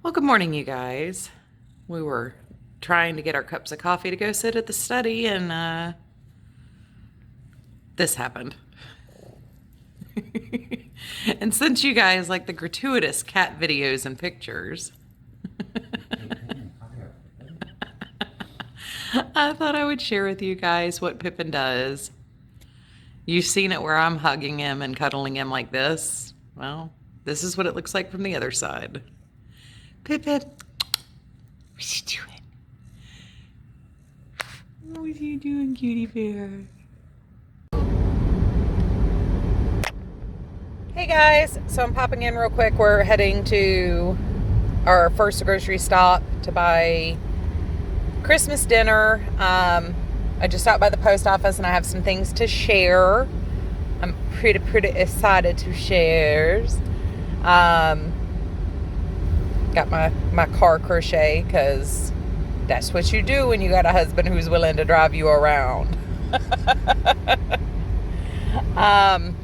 Well, good morning, you guys. We were trying to get our cups of coffee to go sit at the study, and this happened. And since you guys like the gratuitous cat videos and pictures, I thought I would share with you guys what Pippin does. You've seen it where I'm hugging him and cuddling him like this. Well, this is what it looks like from the other side. Pippin, what you doing? What are you doing, cutie bear? Hey guys, so I'm popping in real quick. We're heading to our first grocery stop to buy Christmas dinner. I just stopped by the post office and I have some things to share. I'm pretty excited to share. Got my car crochet because that's what you do when you got a husband who's willing to drive you around. I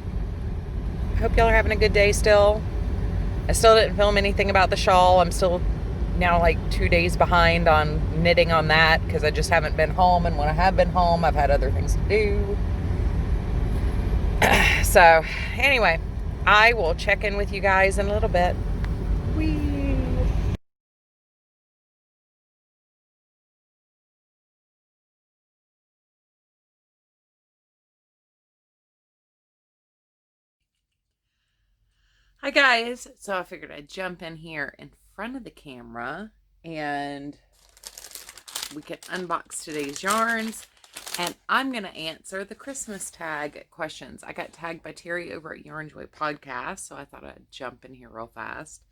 hope y'all are having a good day still. I still didn't film anything about the shawl. I'm still now like 2 days behind on knitting on that because I just haven't been home, and when I have been home I've had other things to do. So anyway, I will check in with you guys in a little bit. Whee! Hi guys, so I figured I'd jump in here in front of the camera and we can unbox today's yarns, and I'm going to answer the Christmas tag questions. I got tagged by Terry over at Yarn Joy Podcast, so I thought I'd jump in here real fast.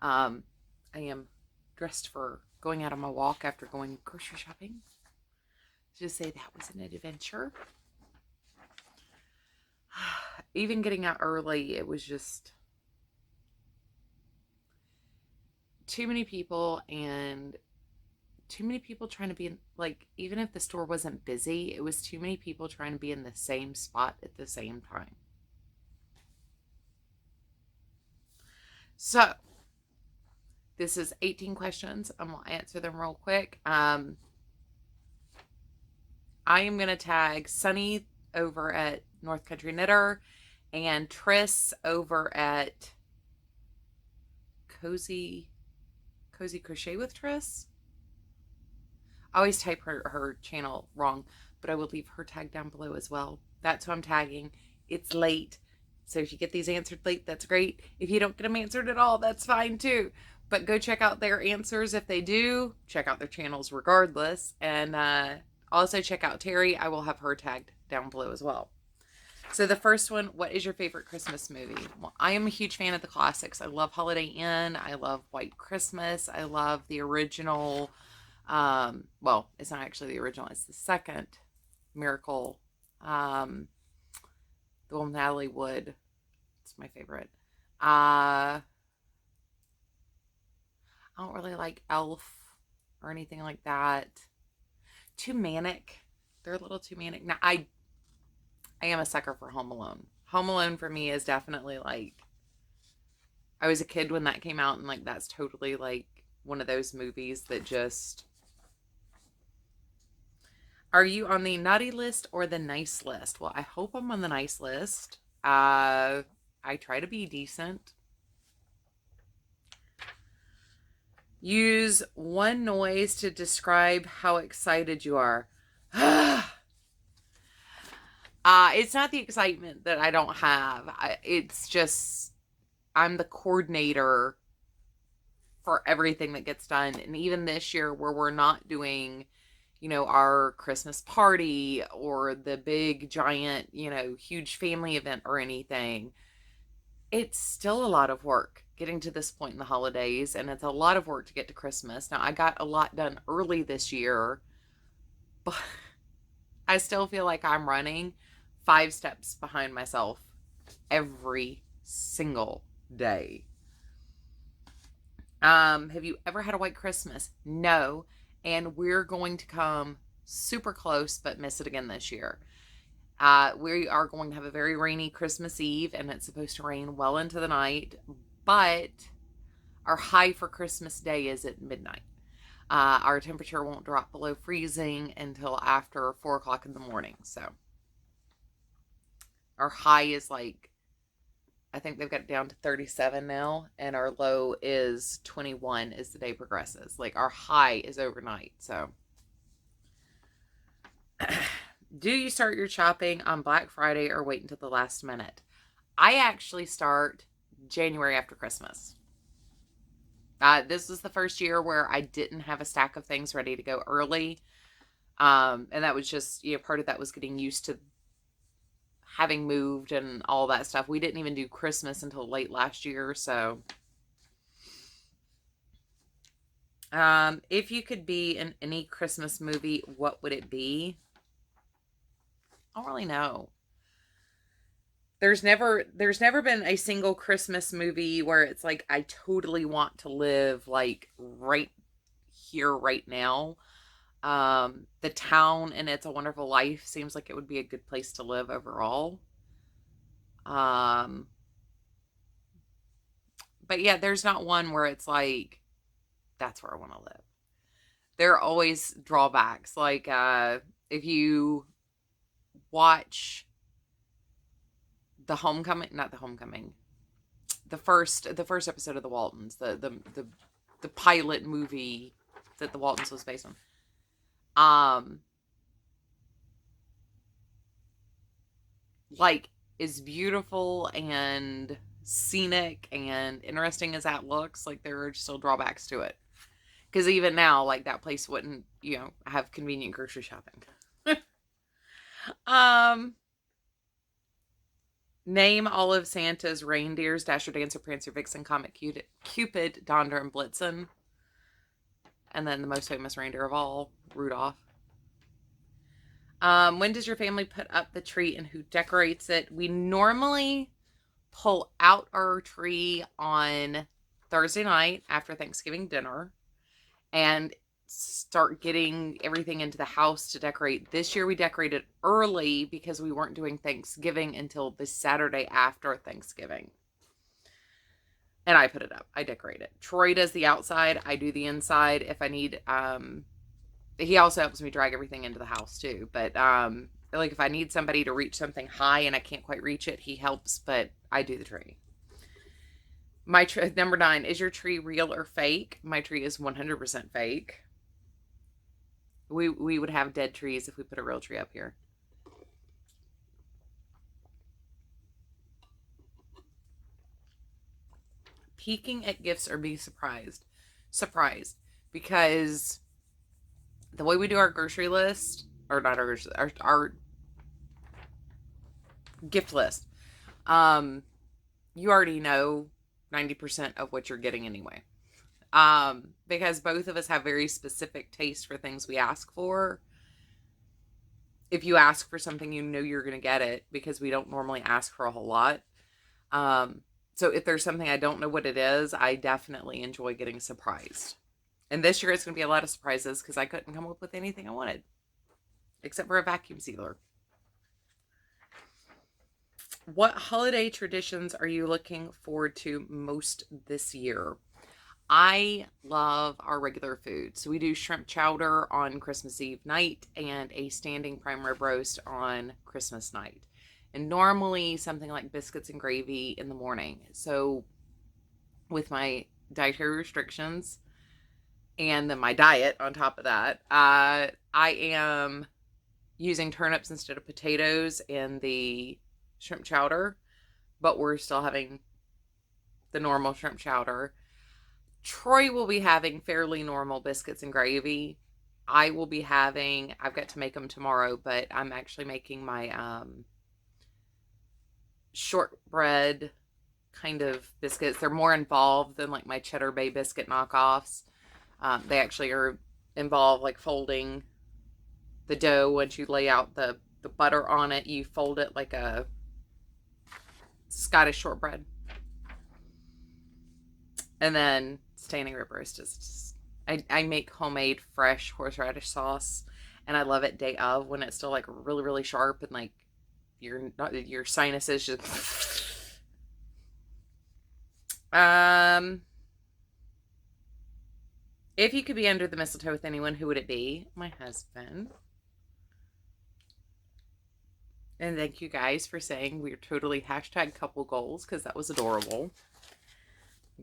I am dressed for going out on my walk after going grocery shopping. Just say that was an adventure. Even getting out early, it was just too many people, and too many people trying to be in, like, even if the store wasn't busy, it was too many people trying to be in the same spot at the same time. So this is 18 questions. I'm gonna answer them real quick. I am gonna tag Sunny over at North Country Knitter and Triss over at Cozy Crochet with Triss. I always type her channel wrong, but I will leave her tag down below as well. That's who I'm tagging. It's late, so if you get these answered late, that's great. If you don't get them answered at all, that's fine too. But go check out their answers if they do. Check out their channels regardless. And also check out Terry. I will have her tagged down below as well. So the first one, what is your favorite Christmas movie? Well, I am a huge fan of the classics. I love Holiday Inn. I love White Christmas. I love the original. Well, it's not actually the original. It's the second Miracle. The one with Natalie Wood. It's my favorite. I don't really like Elf or anything like that. Too manic. They're a little too manic. Now, I am a sucker for Home Alone. Home Alone for me is definitely like, I was a kid when that came out, and like that's totally like one of those movies that just. Are you on the naughty list or the nice list? Well, I hope I'm on the nice list. I try to be decent. Use one noise to describe how excited you are. It's not the excitement that I don't have. It's just I'm the coordinator for everything that gets done. And even this year where we're not doing, our Christmas party or the big giant, huge family event or anything, it's still a lot of work getting to this point in the holidays, and it's a lot of work to get to Christmas. Now, I got a lot done early this year, but I still feel like I'm running 5 steps behind myself every single day. Have you ever had a white Christmas? No. And we're going to come super close, but miss it again this year. We are going to have a very rainy Christmas Eve, and it's supposed to rain well into the night. But Our high for Christmas Day is at midnight. Our temperature won't drop below freezing until after 4 o'clock in the morning. So our high is like, I think they've got it down to 37 now, and our low is 21 as the day progresses. Like, our high is overnight. So do you start your shopping on Black Friday or wait until the last minute? I actually start January after Christmas. This was the first year where I didn't have a stack of things ready to go early. And that was just, part of that was getting used to having moved and all that stuff. We didn't even do Christmas until late last year. So, if you could be in any Christmas movie, what would it be? I don't really know. There's never been a single Christmas movie where it's like, I totally want to live like right here, right now. The town in It's a Wonderful Life seems like it would be a good place to live overall. But yeah, there's not one where it's like, that's where I want to live. There are always drawbacks. Like, if you watch the first episode of the Waltons, the pilot movie that the Waltons was based on, like, as beautiful and scenic and interesting as that looks, like, there are still drawbacks to it. Because even now, like, that place wouldn't, have convenient grocery shopping. Name all of Santa's reindeers: Dasher, Dancer, Prancer, Vixen, Comet, Cupid, Donder, and Blitzen. And then the most famous reindeer of all, Rudolph. When does your family put up the tree and who decorates it? We normally pull out our tree on Thursday night after Thanksgiving dinner and start getting everything into the house to decorate. This year we decorated early because we weren't doing Thanksgiving until the Saturday after Thanksgiving. And I put it up. I decorate it. Troy does the outside. I do the inside. If I need, he also helps me drag everything into the house too. But, like, if I need somebody to reach something high and I can't quite reach it, he helps, but I do the tree. Number 9, is your tree real or fake? My tree is 100% fake. We would have dead trees if we put a real tree up here. Peeking at gifts or be surprised? Surprised. Because the way we do our grocery list, or not our grocery, our gift list, you already know 90% of what you're getting anyway. Because both of us have very specific taste for things we ask for. If you ask for something, you know you're going to get it, because we don't normally ask for a whole lot. So if there's something I don't know what it is, I definitely enjoy getting surprised. And this year it's going to be a lot of surprises because I couldn't come up with anything I wanted. Except for a vacuum sealer. What holiday traditions are you looking forward to most this year? I love our regular food. So we do shrimp chowder on Christmas Eve night and a standing prime rib roast on Christmas night. And normally something like biscuits and gravy in the morning. So with my dietary restrictions and then my diet on top of that, I am using turnips instead of potatoes in the shrimp chowder, but we're still having the normal shrimp chowder. Troy will be having fairly normal biscuits and gravy. I will be having, I've got to make them tomorrow, but I'm actually making my shortbread kind of biscuits. They're more involved than like my Cheddar Bay biscuit knockoffs. They actually are involved like folding the dough. Once you lay out the butter on it, you fold it like a Scottish shortbread. And then standing rib roast is just, I make homemade fresh horseradish sauce, and I love it day of when it's still like really, really sharp and like your sinuses just If you could be under the mistletoe with anyone, who would it be? My husband. And thank you guys for saying we're totally hashtag couple goals, because that was adorable.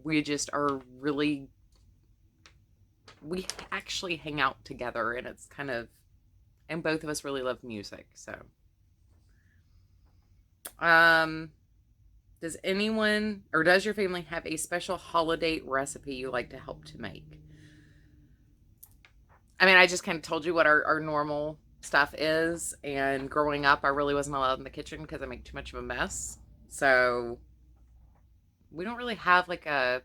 We just are really, we actually hang out together, and it's kind of, and both of us really love music. So does anyone, or does your family have a special holiday recipe you like to help to make? I mean, I just kind of told you what our normal stuff is, and growing up, I really wasn't allowed in the kitchen because I make too much of a mess. So we don't really have like a,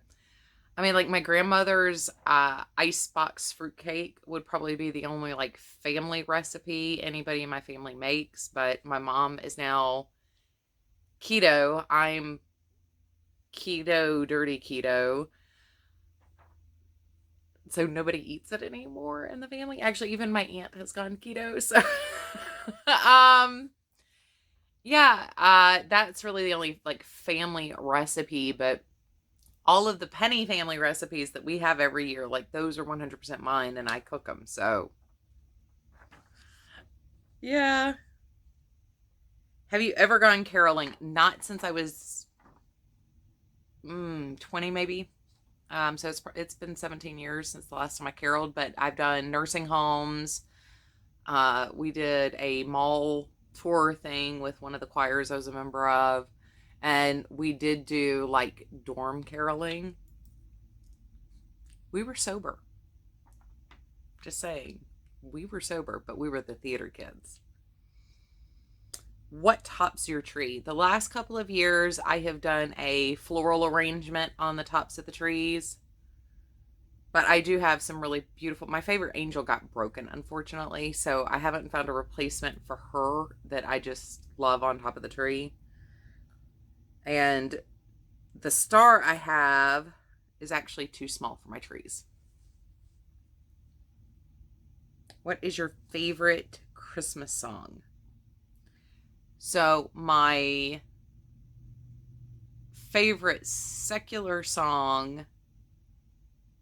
I mean, like my grandmother's icebox fruitcake would probably be the only like family recipe anybody in my family makes. But my mom is now keto. I'm keto, dirty keto. So nobody eats it anymore in the family. Actually, even my aunt has gone keto. So, yeah, that's really the only like family recipe. But all of the Penny family recipes that we have every year, like those are 100% mine, and I cook them. So, yeah. Have you ever gone caroling? Not since I was 20, maybe. So it's been 17 years since the last time I caroled, but I've done nursing homes. We did a mall tour thing with one of the choirs I was a member of, and we did do like dorm caroling. We were sober. Just saying. We were sober, but we were the theater kids. What tops your tree? The last couple of years, I have done a floral arrangement on the tops of the trees. But I do have some really beautiful, my favorite angel got broken, unfortunately. So I haven't found a replacement for her that I just love on top of the tree. And the star I have is actually too small for my trees. What is your favorite Christmas song? So my favorite secular song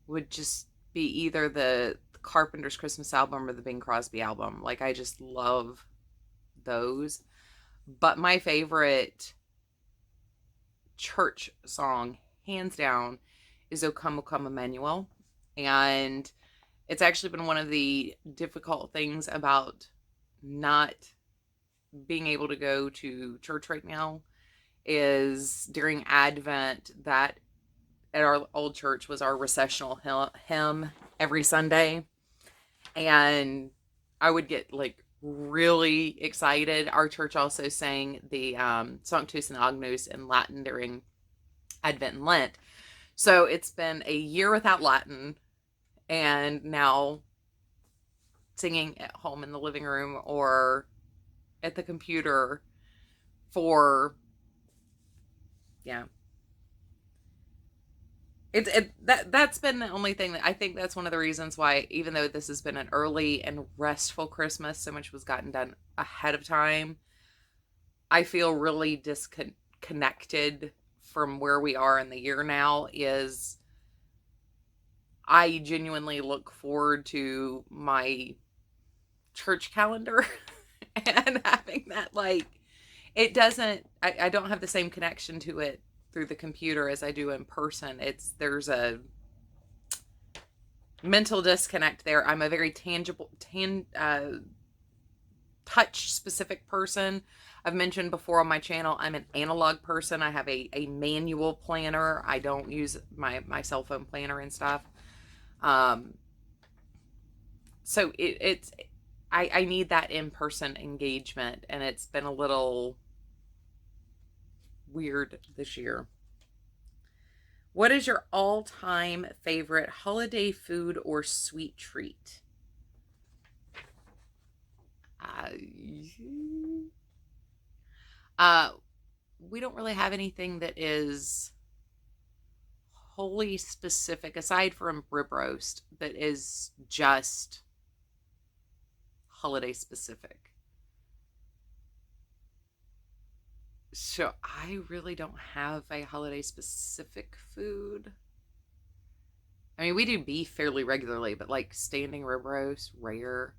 would just be either the Carpenter's Christmas album or the Bing Crosby album. Like, I just love those. But my favorite church song, hands down, is O Come, O Come, Emmanuel. And it's actually been one of the difficult things about not being able to go to church right now is during Advent, that at our old church was our recessional hymn every Sunday. And I would get like really excited. Our church also sang the Sanctus and Agnus in Latin during Advent and Lent. So it's been a year without Latin, and now singing at home in the living room or at the computer for, yeah, that's been the only thing that I think that's one of the reasons why, even though this has been an early and restful Christmas, so much was gotten done ahead of time, I feel really disconnected from where we are in the year now. Is I genuinely look forward to my church calendar and having that, like, it doesn't, I don't have the same connection to it through the computer as I do in person. There's a mental disconnect there. I'm a very touch specific person. I've mentioned before on my channel, I'm an analog person. I have a manual planner. I don't use my cell phone planner and stuff. So I need that in-person engagement, and it's been a little weird this year. What is your all-time favorite holiday food or sweet treat? We don't really have anything that is wholly specific, aside from rib roast, that is just holiday specific. So I really don't have a holiday specific food. I mean, we do beef fairly regularly, but like standing rib roast, rare.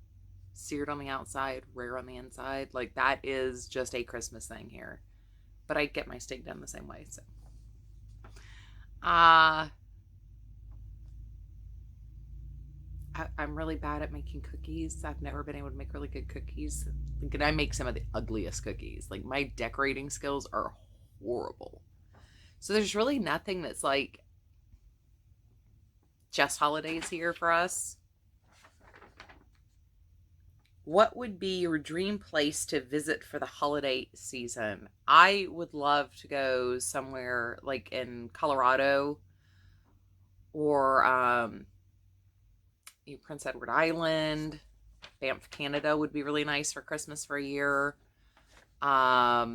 Seared on the outside, rare on the inside. Like, that is just a Christmas thing here. But I get my steak done the same way, so. I'm really bad at making cookies. I've never been able to make really good cookies. Like, I make some of the ugliest cookies. Like, my decorating skills are horrible. So there's really nothing that's like just holidays here for us. What would be your dream place to visit for the holiday season? I would love to go somewhere like in Colorado or Prince Edward Island. Banff, Canada would be really nice for Christmas for a year. I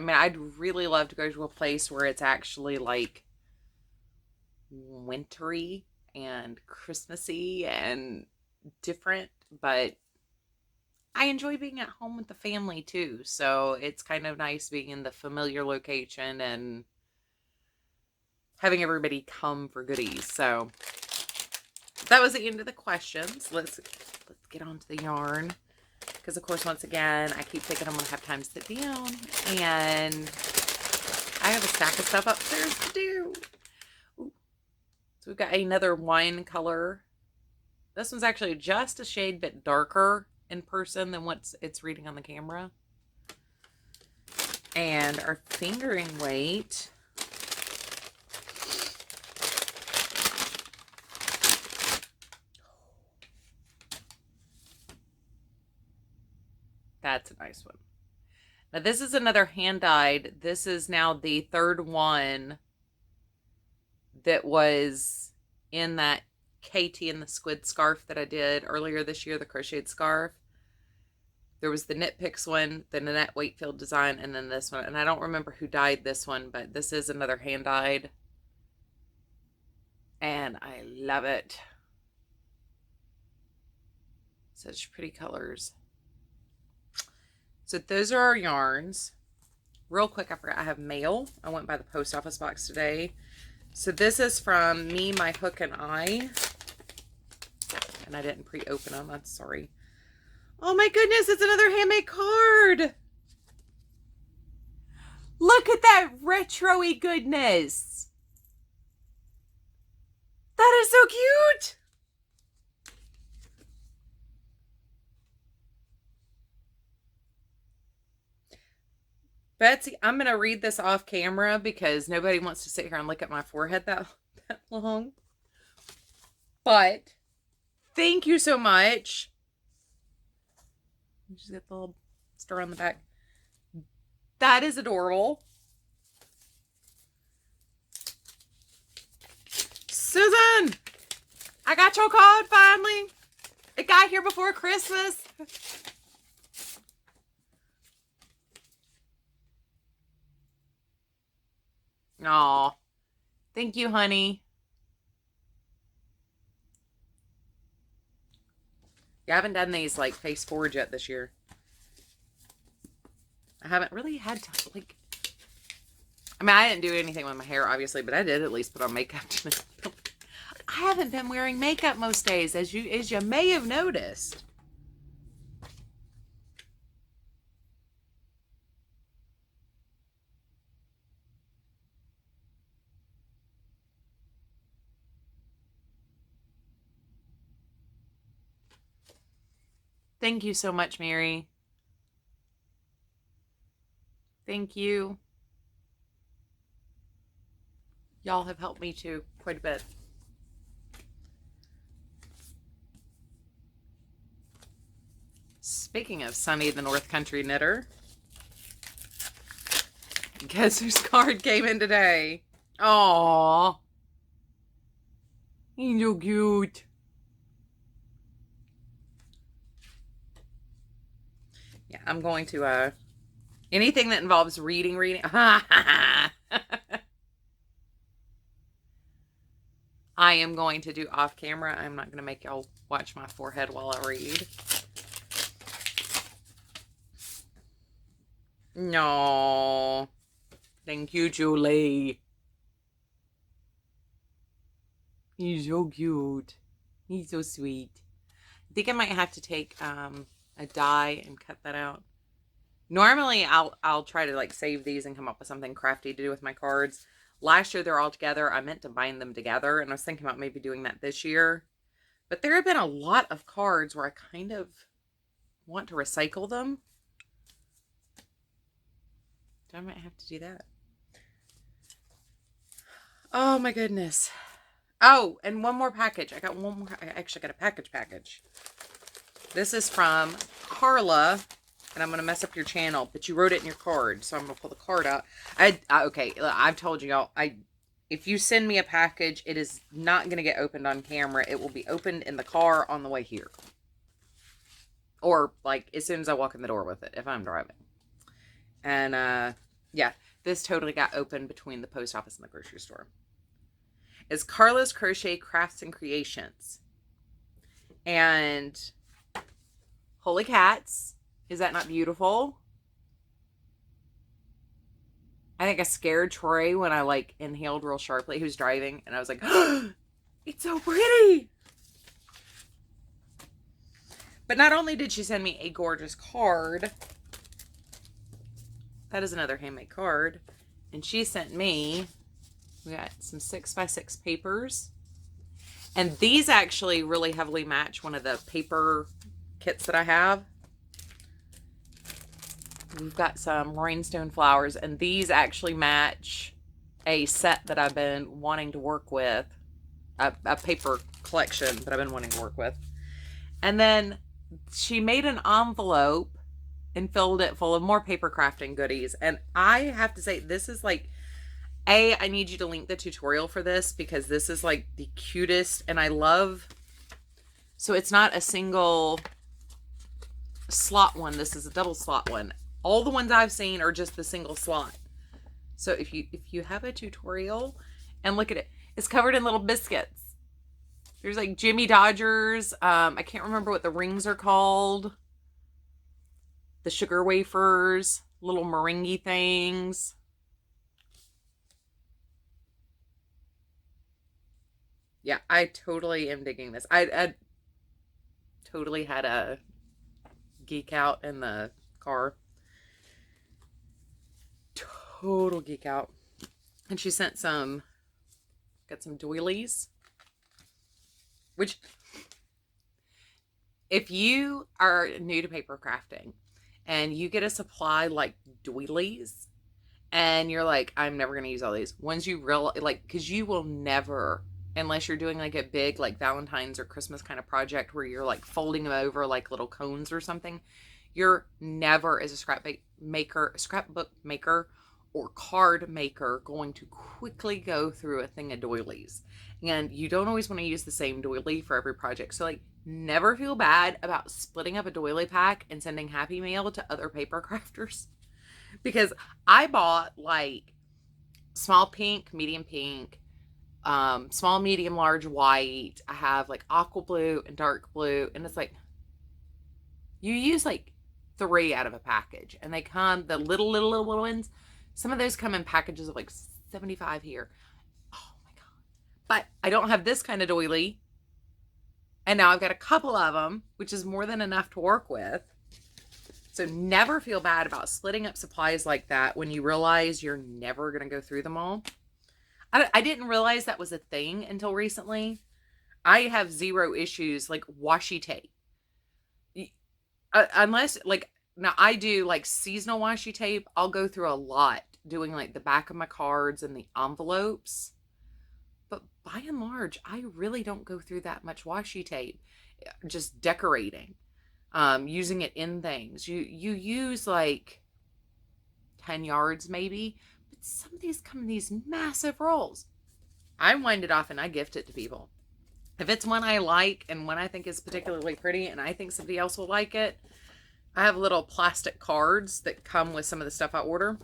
mean, I'd really love to go to a place where it's actually like wintry and Christmassy and different, but I enjoy being at home with the family too, so it's kind of nice being in the familiar location and having everybody come for goodies. So that was the end of the questions. Let's get on to the yarn, because of course, once again, I keep thinking I'm gonna have time to sit down, and I have a stack of stuff upstairs to do. Ooh. So we've got another wine color. This one's actually just a shade bit darker in person than what it's reading on the camera. And our fingering weight that's a nice one. Now this is another hand dyed. This is now the third one that was in that Katie and the squid scarf that I did earlier this year, the crocheted scarf. There was the Knit Picks one, the Nanette Wakefield design, and then this one. And I don't remember who dyed this one, but this is another hand dyed. And I love it. Such pretty colors. So those are our yarns. Real quick, I forgot I have mail. I went by the post office box today. So this is from Me, My Hook, and I. And I didn't pre-open them. I'm sorry. Oh my goodness, it's another handmade card. Look at that retro-y goodness. That is so cute. Betsy, I'm going to read this off camera because nobody wants to sit here and look at my forehead that long. But thank you so much. Just get the little star on the back. That is adorable. Susan, I got your card finally. It got here before Christmas. Aw, thank you, honey. Yeah, I haven't done these like face forward yet this year. I haven't really had to, like, I mean, I didn't do anything with my hair, obviously, but I did at least put on makeup. I haven't been wearing makeup most days, as you may have noticed. Thank you so much, Mary. Thank you. Y'all have helped me too, quite a bit. Speaking of Sunny the North Country Knitter, guess whose card came in today? Aww. He's so cute. Yeah, I'm going to, anything that involves reading. I am going to do off camera. I'm not going to make y'all watch my forehead while I read. No. Thank you, Julie. He's so cute. He's so sweet. I think I might have to take a die and cut that out. Normally, I'll try to like save these and come up with something crafty to do with my cards. Last year, they're all together. I meant to bind them together, and I was thinking about maybe doing that this year. But there have been a lot of cards where I kind of want to recycle them. I might have to do that. Oh my goodness. Oh, and one more package. I got one more. I actually got a package. This is from Carla, and I'm going to mess up your channel, but you wrote it in your card, so I'm going to pull the card out. Okay, I've told y'all, if you send me a package, it is not going to get opened on camera. It will be opened in the car on the way here. Or, like, as soon as I walk in the door with it, if I'm driving. And, yeah, this totally got opened between the post office and the grocery store. It's Carla's Crochet Crafts and Creations. And, holy cats, is that not beautiful? I think I scared Troy when I, like, inhaled real sharply. He was driving, and I was like, oh, it's so pretty! But not only did she send me a gorgeous card, that is another handmade card, and she sent me, we got some 6x6 papers, and these actually really heavily match one of the paper kits that I have. We've got some rhinestone flowers, and these actually match a set that I've been wanting to work with, a paper collection that I've been wanting to work with. And then she made an envelope and filled it full of more paper crafting goodies. And I have to say, this is like, I need you to link the tutorial for this, because this is like the cutest, and I love, so it's not a single slot one. This is a double slot one. All the ones I've seen are just the single slot. So if you have a tutorial, and look at it, it's covered in little biscuits. There's like Jimmy Dodgers. I can't remember what the rings are called. The sugar wafers, little meringue things. Yeah, I totally am digging this. I totally had a geek out in the car. Total geek out. And she sent got some doilies. Which, if you are new to paper crafting and you get a supply like doilies and you're like, I'm never going to use all these. Once you realize, like, because you will never, unless you're doing like a big like Valentine's or Christmas kind of project where you're like folding them over like little cones or something, you're never, as a scrapbook maker or card maker, going to quickly go through a thing of doilies. And you don't always want to use the same doily for every project. So like, never feel bad about splitting up a doily pack and sending Happy Mail to other paper crafters. Because I bought like small pink, medium pink, small, medium, large white. I have like aqua blue and dark blue. And it's like, you use like 3 out of a package. And they come, the little ones, some of those come in packages of like 75 here. Oh my God. But I don't have this kind of doily. And now I've got a couple of them, which is more than enough to work with. So never feel bad about splitting up supplies like that when you realize you're never going to go through them all. I didn't realize that was a thing until recently. I have 0 issues like washi tape. Unless, like, now I do like seasonal washi tape. I'll go through a lot doing like the back of my cards and the envelopes. But by and large, I really don't go through that much washi tape. Just decorating. Using it in things. You use like 10 yards maybe. But some of these come in these massive rolls. I wind it off and I gift it to people. If it's one I like and one I think is particularly pretty and I think somebody else will like it, I have little plastic cards that come with some of the stuff I order.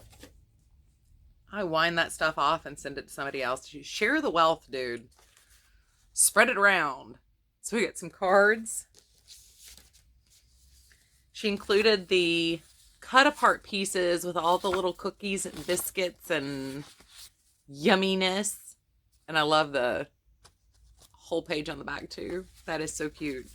I wind that stuff off and send it to somebody else. Share the wealth, dude. Spread it around. So we got some cards. She included the cut apart pieces with all the little cookies and biscuits and yumminess. And I love the whole page on the back too. That is so cute.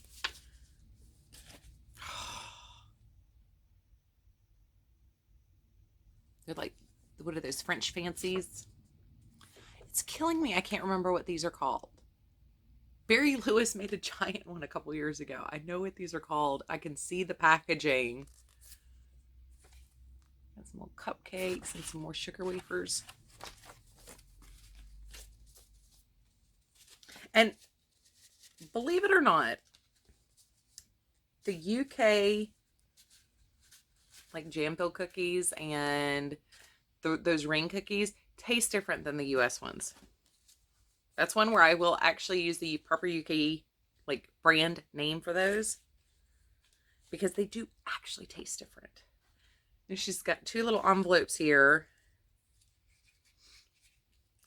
They're like, what are those, French fancies? It's killing me. I can't remember what these are called. Barry Lewis made a giant one a couple years ago. I know what these are called. I can see the packaging. Got some more cupcakes and some more sugar wafers. And believe it or not, the UK like jam-filled cookies and those ring cookies taste different than the US ones. That's one where I will actually use the proper UK like brand name for those, because they do actually taste different. And she's got 2 little envelopes here.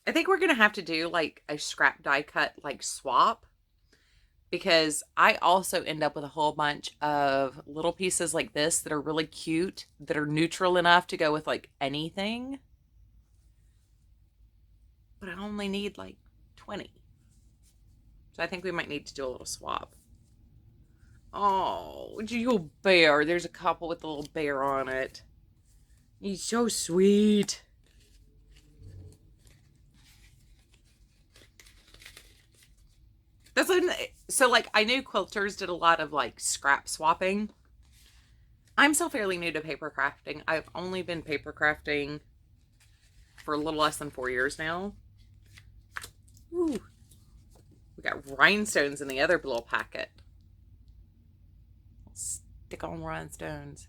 I think we're gonna have to do like a scrap die cut like swap, because I also end up with a whole bunch of little pieces like this that are really cute, that are neutral enough to go with like anything. But I only need like 20. So I think we might need to do a little swap. Oh, you bear. There's a couple with a little bear on it. He's so sweet. That's so like I knew quilters did a lot of like scrap swapping. I'm still fairly new to paper crafting. I've only been paper crafting for a little less than 4 years now. Ooh. We got rhinestones in the other little packet. Stick on rhinestones.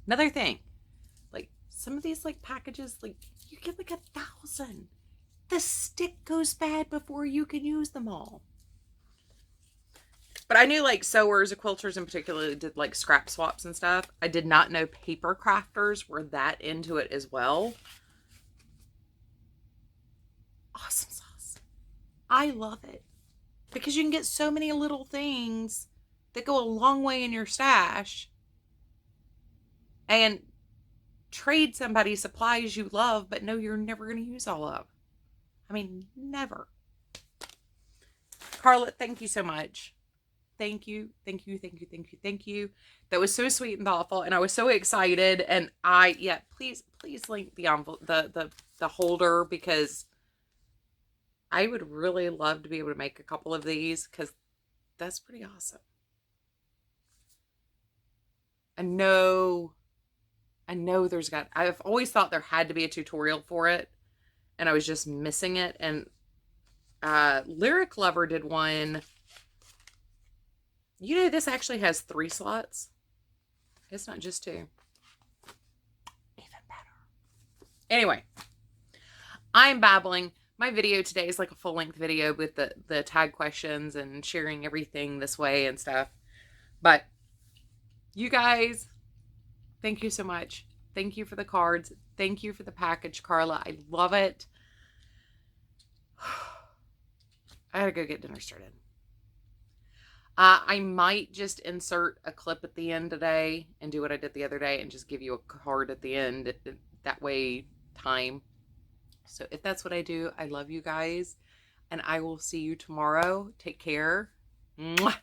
Another thing, like some of these like packages, like you get like 1,000. The stick goes bad before you can use them all. But I knew like sewers or quilters in particular did like scrap swaps and stuff. I did not know paper crafters were that into it as well. Awesome sauce. I love it. Because you can get so many little things that go a long way in your stash. And trade somebody supplies you love, but know you're never going to use all of. I mean, never. Carla, thank you so much. Thank you, thank you, thank you, thank you, thank you. That was so sweet and thoughtful, and I was so excited. And please link the envelope, the holder, because I would really love to be able to make a couple of these, because that's pretty awesome. I know I've always thought there had to be a tutorial for it, and I was just missing it. And Lyric Lover did one. You know, this actually has 3 slots. It's not just 2. Even better. Anyway, I'm babbling. My video today is like a full-length video with the tag questions and sharing everything this way and stuff. But you guys, thank you so much. Thank you for the cards. Thank you for the package, Carla. I love it. I gotta go get dinner started. I might just insert a clip at the end today and do what I did the other day and just give you a card at the end. That way, time. So if that's what I do, I love you guys. And I will see you tomorrow. Take care. Mwah.